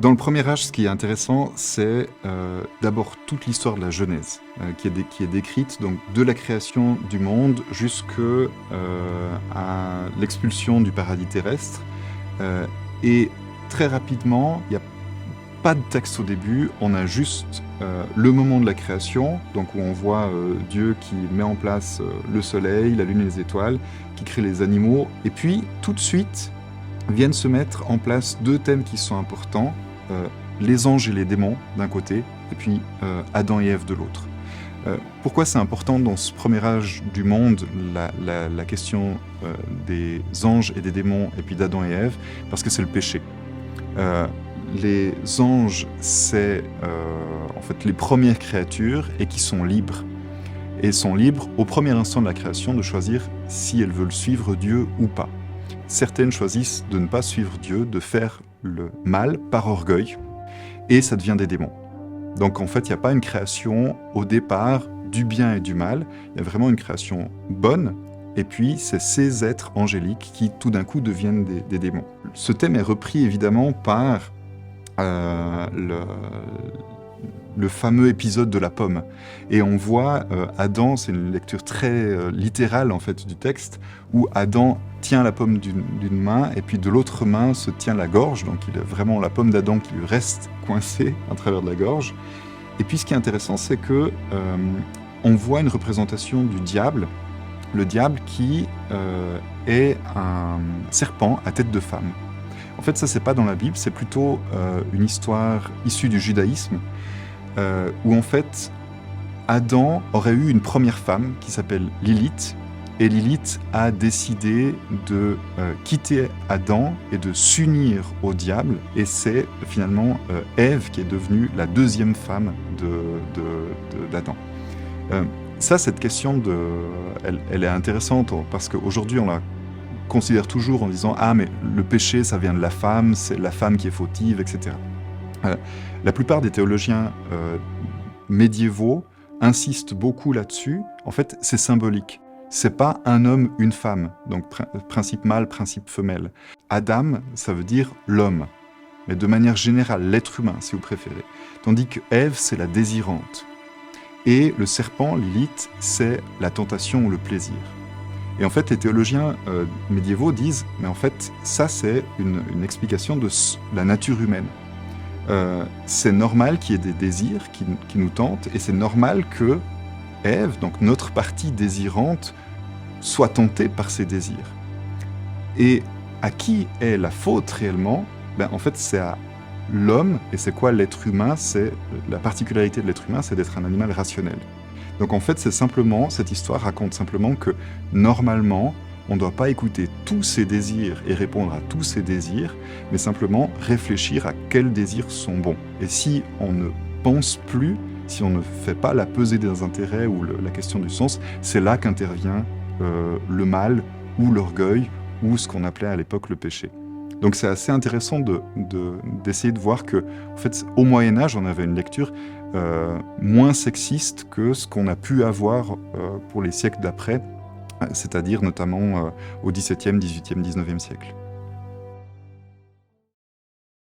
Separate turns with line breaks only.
Dans le premier âge, ce qui est intéressant, c'est d'abord toute l'histoire de la Genèse, qui est décrite donc, de la création du monde jusqu'à l'expulsion du paradis terrestre. Et très rapidement, il n'y a pas de texte au début, on a juste le moment de la création, donc où on voit Dieu qui met en place le soleil, la lune et les étoiles, qui crée les animaux, et puis tout de suite viennent se mettre en place deux thèmes qui sont importants, les anges et les démons d'un côté, et puis Adam et Ève de l'autre. Pourquoi c'est important dans ce premier âge du monde, la question des anges et des démons, et puis d'Adam et Ève, parce que c'est le péché. Les anges, c'est en fait les premières créatures et qui sont libres. Et sont libres au premier instant de la création de choisir si elles veulent suivre Dieu ou pas. Certaines choisissent de ne pas suivre Dieu, de faire le mal par orgueil, et ça devient des démons. Donc en fait, il n'y a pas une création au départ du bien et du mal, il y a vraiment une création bonne, et puis c'est ces êtres angéliques qui tout d'un coup deviennent des démons. Ce thème est repris évidemment par le fameux épisode de la pomme. Et on voit Adam, c'est une lecture très littérale en fait du texte, où Adam tient la pomme d'une main et puis de l'autre main se tient la gorge, donc il a vraiment la pomme d'Adam qui lui reste coincée à travers de la gorge. Et puis ce qui est intéressant, c'est que on voit une représentation du diable, le diable qui est un serpent à tête de femme. En fait, ça, c'est pas dans la Bible, c'est plutôt une histoire issue du judaïsme, où en fait, Adam aurait eu une première femme qui s'appelle Lilith, et Lilith a décidé de quitter Adam et de s'unir au diable, et c'est finalement Ève qui est devenue la deuxième femme d'Adam. Cette question, elle est intéressante, parce qu'aujourd'hui, on la considère toujours en disant « Ah, mais le péché, ça vient de la femme, c'est la femme qui est fautive, etc. » La plupart des théologiens médiévaux insistent beaucoup là-dessus. En fait, c'est symbolique. C'est pas un homme, une femme, donc principe mâle, principe femelle. Adam, ça veut dire l'homme, mais de manière générale, l'être humain, si vous préférez. Tandis que Ève, c'est la désirante. Et le serpent, Lilith, c'est la tentation ou le plaisir. Et en fait, les théologiens médiévaux disent, mais en fait, ça, c'est une explication de la nature humaine. C'est normal qu'il y ait des désirs qui nous tentent, et c'est normal que Ève, donc notre partie désirante, soit tentée par ces désirs. Et à qui est la faute réellement ? En fait, c'est à l'homme, et c'est quoi l'être humain ? C'est la particularité de l'être humain, c'est d'être un animal rationnel. Donc en fait, cette histoire raconte simplement que normalement, on ne doit pas écouter tous ses désirs et répondre à tous ses désirs, mais simplement réfléchir à quels désirs sont bons. Et si on ne pense plus, si on ne fait pas la pesée des intérêts ou la question du sens, c'est là qu'intervient le mal ou l'orgueil ou ce qu'on appelait à l'époque le péché. Donc c'est assez intéressant d'essayer de voir que, en fait, au Moyen-Âge, on avait une lecture moins sexiste que ce qu'on a pu avoir pour les siècles d'après, c'est-à-dire notamment au XVIIe, XVIIIe, XIXe siècle.